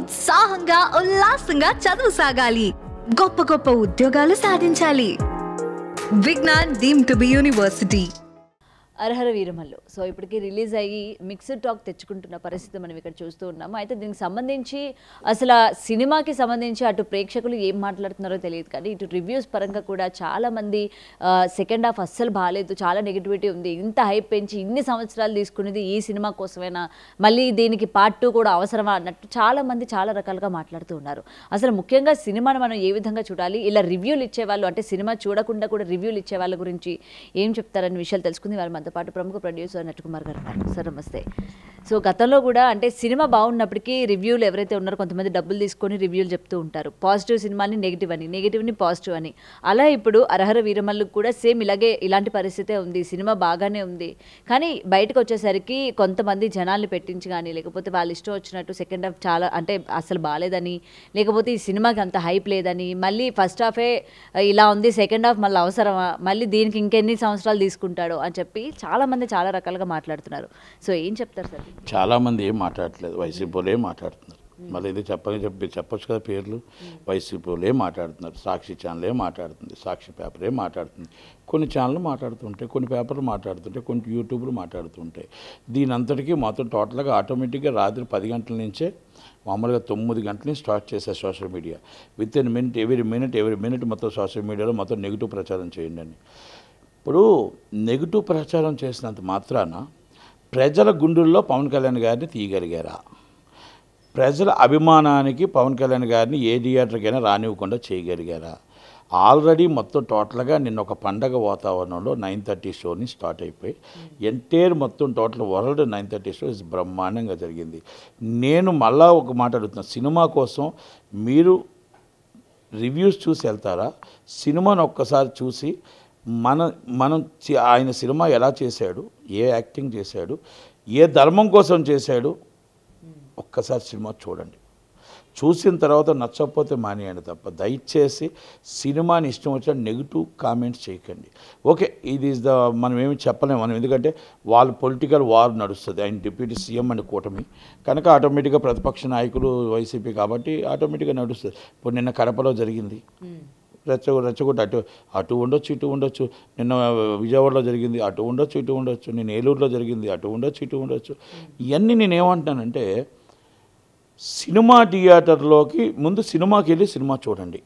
ఉత్సాహంగా ఉల్లాసంగా చదువు సాగాలి, గొప్ప గొప్ప ఉద్యోగాలు సాధించాలి. Vignan deemed to be university. అర్హర వీరమల్లు సో ఇప్పటికీ రిలీజ్ అయ్యి మిక్స్డ్ టాక్ తెచ్చుకుంటున్న పరిస్థితి మనం ఇక్కడ చూస్తూ ఉన్నాము. అయితే దీనికి సంబంధించి అసలు సినిమాకి సంబంధించి అటు ప్రేక్షకులు ఏం మాట్లాడుతున్నారో తెలియదు, కానీ ఇటు రివ్యూస్ పరంగా కూడా చాలామంది సెకండ్ హాఫ్ అస్సలు బాగాలేదు, చాలా నెగిటివిటీ ఉంది, ఇంత హైప్ పెంచి ఇన్ని సంవత్సరాలు తీసుకునేది ఈ సినిమా కోసమేనా, మళ్ళీ దీనికి పార్ట్ 2 కూడా అవసరమా అన్నట్టు చాలామంది చాలా రకాలుగా మాట్లాడుతూ ఉన్నారు. అసలు ముఖ్యంగా సినిమాను మనం ఏ విధంగా చూడాలి, ఇలా రివ్యూలు ఇచ్చేవాళ్ళు అంటే సినిమా చూడకుండా కూడా రివ్యూలు ఇచ్చే వాళ్ళ గురించి ఏం చెప్తారని విషయాలు తెలుసుకుంది వాళ్ళ మనతో పాటు ప్రముఖ ప్రొడ్యూసర్ నటకుమార్ గారు ఉన్నారు. సార్ నమస్తే. సో గతంలో కూడా అంటే సినిమా బాగున్నప్పటికీ రివ్యూలు ఎవరైతే ఉన్నారో కొంతమంది డబ్బులు తీసుకొని రివ్యూలు చెప్తూ ఉంటారు, పాజిటివ్ సినిమాని నెగిటివ్ అని, నెగిటివ్ని పాజిటివ్ అని. అలా ఇప్పుడు అర్హర వీరమల్లుకు కూడా సేమ్ ఇలాంటి పరిస్థితే ఉంది, సినిమా బాగానే ఉంది, కానీ బయటకు వచ్చేసరికి కొంతమంది జనాల్ని పెట్టించి కానీ లేకపోతే వాళ్ళ ఇష్టం వచ్చినట్టు సెకండ్ హాఫ్ చాలా అంటే అసలు బాగాలేదని, లేకపోతే ఈ సినిమాకి అంత హైప్ లేదని, మళ్ళీ ఫస్ట్ హాఫే ఇలా ఉంది సెకండ్ హాఫ్ మళ్ళీ అవసరమా, మళ్ళీ దీనికి ఇంకెన్ని సంవత్సరాలు తీసుకుంటాడో అని చెప్పి చాలామంది చాలా రకాలుగా మాట్లాడుతున్నారు. సో ఏం చెప్తారు సార్? చాలామంది ఏం మాట్లాడట్లేదు, వైసీపీలే మాట్లాడుతున్నారు. మళ్ళీ ఇది చెప్పొచ్చు కదా పేర్లు, వైసీపీలే మాట్లాడుతున్నారు, సాక్షి ఛానలే మాట్లాడుతుంది, సాక్షి పేపరే మాట్లాడుతుంది, కొన్ని ఛానళ్ళు మాట్లాడుతుంటాయి, కొన్ని పేపర్లు మాట్లాడుతుంటాయి, కొన్ని యూట్యూబ్లు మాట్లాడుతుంటాయి. దీని అంతటికీ మొత్తం టోటల్గా ఆటోమేటిక్గా రాత్రి 10 గంటల నుంచే మామూలుగా 9 గంటల నుంచి స్టార్ట్ చేశారు social media. With in minute every minute మొత్తం సోషల్ మీడియాలో మొత్తం నెగిటివ్ ప్రచారం చేయండి అని. ఇప్పుడు నెగిటివ్ ప్రచారం చేసినంత మాత్రాన ప్రజల గుండెల్లో పవన్ కళ్యాణ్ గారిని తీయగలిగారా? ప్రజల అభిమానానికి పవన్ కళ్యాణ్ గారిని ఏ థియేటర్కైనా రానివ్వకుండా చేయగలిగారా? ఆల్రెడీ మొత్తం టోటల్గా నిన్న ఒక పండగ వాతావరణంలో 9:30 షోని స్టార్ట్ అయిపోయి ఎంటైర్ మొత్తం టోటల్ వరల్డ్ 9:30 షో బ్రహ్మాండంగా జరిగింది. నేను మళ్ళా ఒక మాట అడుగుతున్నా, సినిమా కోసం మీరు రివ్యూస్ చూసి వెళ్తారా? సినిమాను ఒక్కసారి చూసి మనం ఆయన సినిమా ఎలా చేశాడు, ఏ యాక్టింగ్ చేశాడు, ఏ ధర్మం కోసం చేశాడు, ఒక్కసారి సినిమా చూడండి. చూసిన తర్వాత నచ్చకపోతే మానేయండి తప్ప దయచేసి సినిమాని ఇష్టం వచ్చిన నెగిటివ్ కామెంట్స్ చేయకండి. ఓకే, ఇది ఈజ్ మనం ఏమి చెప్పలేము మనం, ఎందుకంటే వాళ్ళ పొలిటికల్ వార్ నడుస్తుంది, ఆయన డిప్యూటీ సీఎం అని కూటమి కనుక ఆటోమేటిక్గా ప్రతిపక్ష నాయకులు వైసీపీ కాబట్టి ఆటోమేటిక్గా నడుస్తుంది. ఇప్పుడు నిన్న కడపలో జరిగింది, రెచ్చగొట్టి అటు ఉండొచ్చు ఇటు ఉండొచ్చు, నిన్న విజయవాడలో జరిగింది అటు ఉండొచ్చు ఇటు ఉండొచ్చు, నేను ఏలూరులో జరిగింది అటు ఉండొచ్చు ఇటు ఉండొచ్చు. ఇవన్నీ నేను ఏమంటున్నానంటే సినిమా థియేటర్లోకి ముందు సినిమాకి వెళ్ళి సినిమా చూడండి.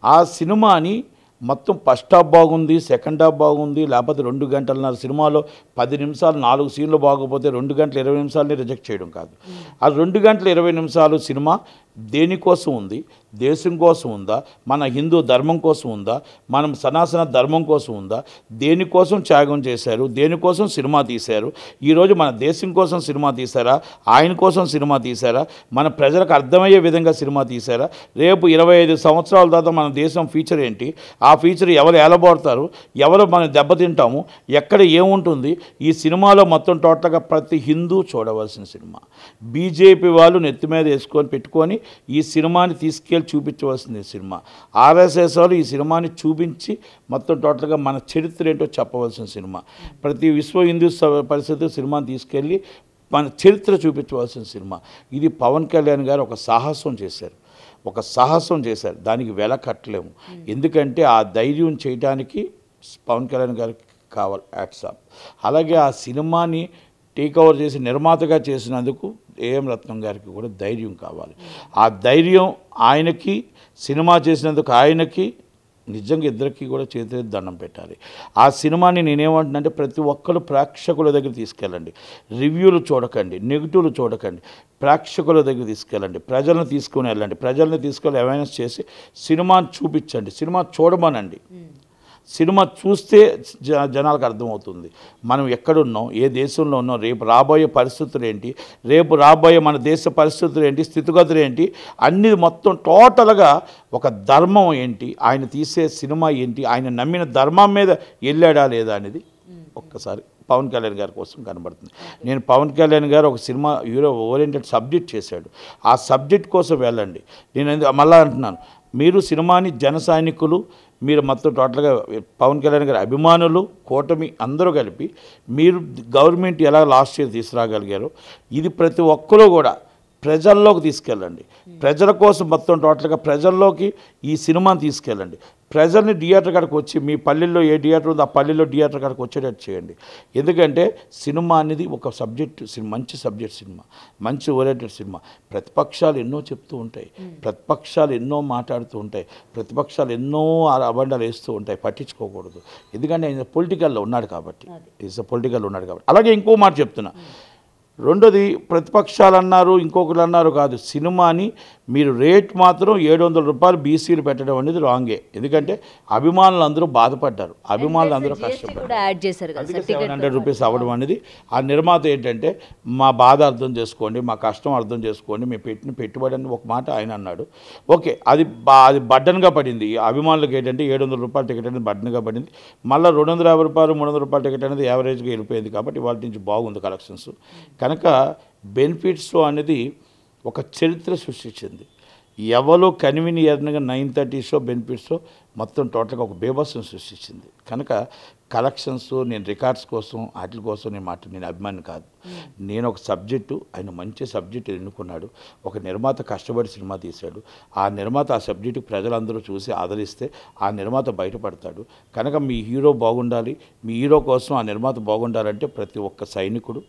ఆ సినిమాని మొత్తం ఫస్ట్ హాఫ్ బాగుంది, సెకండ్ హాఫ్ బాగుంది, లేకపోతే 2 గంటలన్నర సినిమాలో 10 నిమిషాలు 4 సీన్లు బాగోపోతే 2 గంటల 20 నిమిషాలని రిజెక్ట్ చేయడం కాదు. ఆ 2 గంటల 20 నిమిషాలు సినిమా దేనికోసం ఉంది? దేశం కోసం ఉందా, మన హిందూ ధర్మం కోసం ఉందా, మనం సనాతన ధర్మం కోసం ఉందా, దేనికోసం త్యాగం చేశారు, దేనికోసం సినిమా తీశారు, ఈరోజు మన దేశం కోసం సినిమా తీశారా, ఆయన కోసం సినిమా తీశారా, మన ప్రజలకు అర్థమయ్యే విధంగా సినిమా తీశారా, రేపు 25 సంవత్సరాల తర్వాత మన దేశం ఫ్యూచర్ ఏంటి, ఆ ఫ్యూచర్ ఎవరు ఏలబోడతారు, ఎవరు మనం దెబ్బతింటాము, ఎక్కడ ఏముంటుంది, ఈ సినిమాలో మొత్తం టోటల్గా ప్రతి హిందూ చూడవలసిన సినిమా. బీజేపీ వాళ్ళు నెత్తి మీద వేసుకొని పెట్టుకొని ఈ సినిమాని తీసుకెళ్ళి చూపించవలసింది సినిమా. ఆర్ఎస్ఎస్ వాళ్ళు ఈ సినిమాని చూపించి మొత్తం టోటల్గా మన చరిత్ర ఏంటో చెప్పవలసిన సినిమా. ప్రతి విశ్వ హిందూ పరిస్థితి సినిమాని తీసుకెళ్ళి మన చరిత్ర చూపించవలసిన సినిమా. ఇది పవన్ కళ్యాణ్ గారు ఒక సాహసం చేశారు, దానికి వెల కట్టలేము. ఎందుకంటే ఆ ధైర్యం చేయడానికి పవన్ కళ్యాణ్ గారికి కావాలి హ్యాట్స్ ఆఫ్. అలాగే ఆ సినిమాని టేక్ ఓవర్ చేసి నిర్మాతగా చేసినందుకు ఏఎం రత్నం గారికి కూడా ధైర్యం కావాలి. ఆ ధైర్యం ఆయనకి, సినిమా చేసినందుకు ఆయనకి నిజంగా ఇద్దరికి కూడా చేతి దండం పెట్టాలి. ఆ సినిమాని నేనేమంటున్నానంటే ప్రతి ఒక్కరు ప్రేక్షకుల దగ్గర తీసుకెళ్ళండి, రివ్యూలు చూడకండి, నెగిటివ్లు చూడకండి, ప్రేక్షకుల దగ్గర తీసుకెళ్ళండి, ప్రజలను తీసుకుని వెళ్ళండి, ప్రజలను తీసుకెళ్ళి అవేర్నెస్ చేసి సినిమాని చూపించండి, సినిమా చూడమనండి. సినిమా చూస్తే జనాలకు అర్థమవుతుంది మనం ఎక్కడున్నాం, ఏ దేశంలో ఉన్నాం, రేపు రాబోయే పరిస్థితులు ఏంటి, రేపు రాబోయే మన దేశ పరిస్థితులు ఏంటి, స్థితిగతులు ఏంటి, అన్నీ మొత్తం టోటల్గా ఒక ధర్మం ఏంటి, ఆయన తీసే సినిమా ఏంటి, ఆయన నమ్మిన ధర్మం మీద వెళ్ళాడా లేదా అనేది ఒక్కసారి పవన్ కళ్యాణ్ గారి కోసం కనబడుతుంది. నేను పవన్ కళ్యాణ్ గారు ఒక సినిమా హీరో ఓరియంటెడ్ సబ్జెక్ట్ చేశాడు, ఆ సబ్జెక్ట్ కోసం వెళ్ళండి. నేను మళ్ళా అంటున్నాను, మీరు సినిమాని జన సైనికులు, మీరు మొత్తం టోటల్గా పవన్ కళ్యాణ్ గారి అభిమానులు, కూటమి అందరూ కలిపి మీరు గవర్నమెంట్ ఎలా లాస్ట్ ఇయర్ తీసుకురాగలిగారో ఇది ప్రతి ఒక్కరూ కూడా ప్రజల్లోకి తీసుకెళ్ళండి. ప్రజల కోసం మొత్తం టోటల్గా ప్రజల్లోకి ఈ సినిమాని తీసుకెళ్ళండి. ప్రజల్ని థియేటర్ కాడికి వచ్చి మీ పల్లెల్లో ఏ థియేటర్ ఉందో ఆ పల్లెల్లో థియేటర్ కాడికి వచ్చేటట్టు చేయండి. ఎందుకంటే సినిమా అనేది ఒక సబ్జెక్ట్, మంచి సబ్జెక్ట్ సినిమా, మంచి ఓరియంటెడ్ సినిమా. ప్రతిపక్షాలు ఎన్నో చెప్తూ ఉంటాయి, ప్రతిపక్షాలు ఎన్నో మాట్లాడుతూ ఉంటాయి, ప్రతిపక్షాలు ఎన్నో అబండాలు వేస్తూ ఉంటాయి. పట్టించుకోకూడదు. ఎందుకంటే ఆయన పొలిటికల్లో ఉన్నాడు కాబట్టి, పొలిటికల్లో ఉన్నాడు కాబట్టి. అలాగే ఇంకో మాట చెప్తున్నా, రెండోది ప్రతిపక్షాలు అన్నారు, ఇంకొకరు అన్నారు కాదు, సినిమాని మీరు రేట్ మాత్రం 700 రూపాయలు బీసీలు పెట్టడం అనేది రాంగే. ఎందుకంటే అభిమానులు అందరూ బాధపడ్డారు, అభిమానులు అందరూ కష్టపడ్డారు. 700 రూపీస్ అవ్వడం అనేది ఆ నిర్మాత ఏంటంటే మా బాధ అర్థం చేసుకోండి, మా కష్టం అర్థం చేసుకోండి, మేము పెట్టిన పెట్టుబడి అని ఒక మాట ఆయన అన్నాడు. ఓకే, అది బడ్డన్గా పడింది. అభిమానులకు ఏంటంటే 700 రూపాయల టికెట్ అనేది బడ్డన్గా పడింది. మళ్ళీ 250 రూపాయలు 300 రూపాయల టికెట్ అనేది యావరేజ్గా వెళ్ళిపోయింది. కాబట్టి వాళ్ళ నుంచి బాగుంది కలెక్షన్స్. కనుక బెనిఫిట్స్ అనేది ఒక చరిత్ర సృష్టించింది. ఎవరో కన్వీని ఎర్నగా 930 షో బెనిఫిట్స్ మొత్తం టోటల్గా ఒక బేబస్ను సృష్టించింది. కనుక కలెక్షన్స్ నేను రికార్డ్స్ కోసం వాటి కోసం నేను అభిమాని కాదు. నేను ఒక సబ్జెక్టు, ఆయన మంచి సబ్జెక్టు ఎన్నుకున్నాడు. ఒక నిర్మాత కష్టపడి సినిమా తీశాడు. ఆ నిర్మాత ఆ సబ్జెక్టు ప్రజలందరూ చూసి ఆదరిస్తే ఆ నిర్మాత బయటపడతాడు. కనుక మీ హీరో బాగుండాలి, మీ హీరో కోసం ఆ నిర్మాత బాగుండాలంటే ప్రతి ఒక్క సైనికుడు,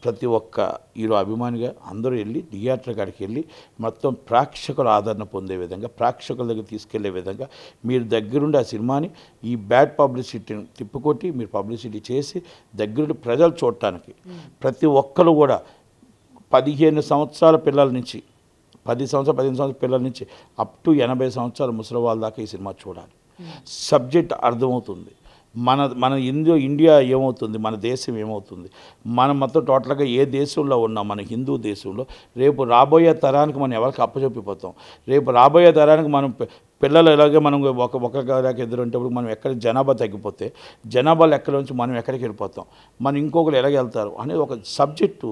ప్రతి ఒక్క హీరో అభిమానిగా అందరూ వెళ్ళి థియేటర్ కాడికి వెళ్ళి మొత్తం ప్రేక్షకుల ఆదరణ పొందే విధంగా, ప్రేక్షకుల దగ్గర తీసుకెళ్లే విధంగా మీరు దగ్గరుండి ఆ సినిమాని ఈ బ్యాడ్ పబ్లిసిటీని తిప్పుకొట్టి మీరు పబ్లిసిటీ చేసి దగ్గరుండి ప్రజలు చూడటానికి ప్రతి ఒక్కరు కూడా 15 సంవత్సరాల పిల్లల నుంచి 15 సంవత్సరాల పిల్లల నుంచి అప్ టు 80 సంవత్సరాల ముసలి వాళ్ళ దాకా ఈ సినిమా చూడాలి. సబ్జెక్ట్ అర్థమవుతుంది. మన ఇండియా ఏమవుతుంది, మన దేశం ఏమవుతుంది, మనం మొత్తం టోటల్గా ఏ దేశంలో ఉన్నాం, మన హిందూ దేశంలో. రేపు రాబోయే తరానికి మనం ఎవరికి అప్పచెప్పిపోతాం. రేపు రాబోయే తరానికి మనం పిల్లలు ఎలాగే మనం ఒకరికి ఎదురు ఉంటప్పుడు మనం ఎక్కడ జనాభా తగ్గిపోతే జనాభా లెక్కల నుంచి మనం ఎక్కడికి వెళ్ళిపోతాం, మనం ఇంకొకరు ఎలాగ వెళ్తారు అనేది ఒక సబ్జెక్టు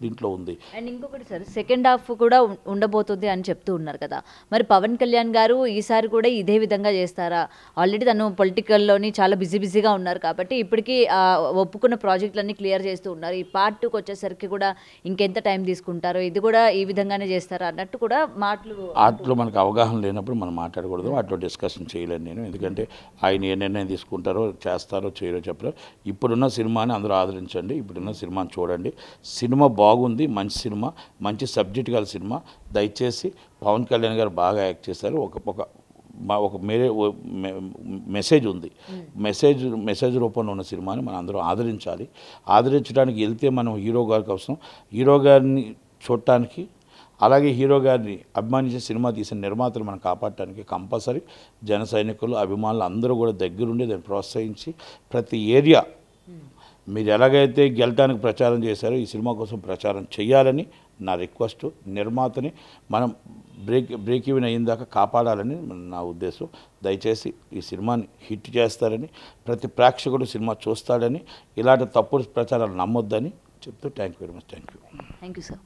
దీంట్లో ఉంది. అండ్ ఇంకొకటి సార్, సెకండ్ హాఫ్ కూడా ఉండబోతుంది అని చెప్తూ ఉన్నారు కదా, మరి పవన్ కళ్యాణ్ గారు ఈసారి కూడా ఇదే విధంగా చేస్తారా? ఆల్రెడీ తను పొలిటికల్లోని చాలా బిజీగా ఉన్నారు కాబట్టి ఇప్పటికీ ఒప్పుకున్న ప్రాజెక్టులన్నీ క్లియర్ చేస్తూ ఉన్నారు. ఈ పార్ట్ 2కి వచ్చేసరికి కూడా ఇంకెంత టైం తీసుకుంటారో, ఇది కూడా ఈ విధంగానే చేస్తారా అన్నట్టు కూడా వాటిలో మనకు అవగాహన లేనప్పుడు మనం మాట్లాడకూడదు, వాటిలో డిస్కషన్ చేయలేను నేను. ఎందుకంటే ఆయన ఏ నిర్ణయం తీసుకుంటారో, చేస్తారో చేయరో చెప్పరు. ఇప్పుడున్న సినిమాని అందరూ ఆదరించండి, ఇప్పుడున్న సినిమాని చూడండి. సినిమా బాగుంది, మంచి సినిమా, మంచి సబ్జెక్ట్ గల సినిమా. దయచేసి పవన్ కళ్యాణ్ గారు బాగా యాక్ట్ చేశారు. ఒక మెసేజ్ ఉంది, మెసేజ్ రూపంలో ఉన్న సినిమాని మనం అందరూ ఆదరించాలి. ఆదరించడానికి వెళ్తే మనం హీరో గారి కోసం, హీరో గారిని చూడటానికి, అలాగే హీరో గారిని అభిమానించే సినిమా తీసిన నిర్మాతలు మనం కాపాడటానికి కంపల్సరీ జన సైనికులు, అభిమానులు అందరూ కూడా దగ్గరుండి దాన్ని ప్రోత్సహించి ప్రతి ఏరియా మీరు ఎలాగైతే గెలటానికి ప్రచారం చేశారో ఈ సినిమా కోసం ప్రచారం చేయాలని నా రిక్వెస్ట్. నిర్మాతని మనం బ్రేక్ ఈవెన్ అయ్యిందాకా కాపాడాలని నా ఉద్దేశం. దయచేసి ఈ సినిమాని హిట్ చేస్తారని, ప్రతి ప్రేక్షకుడు సినిమా చూస్తాడని, ఇలాంటి తప్పుడు ప్రచారాలు నమ్మొద్దని చెప్తూ thank you very much. Thank you sir.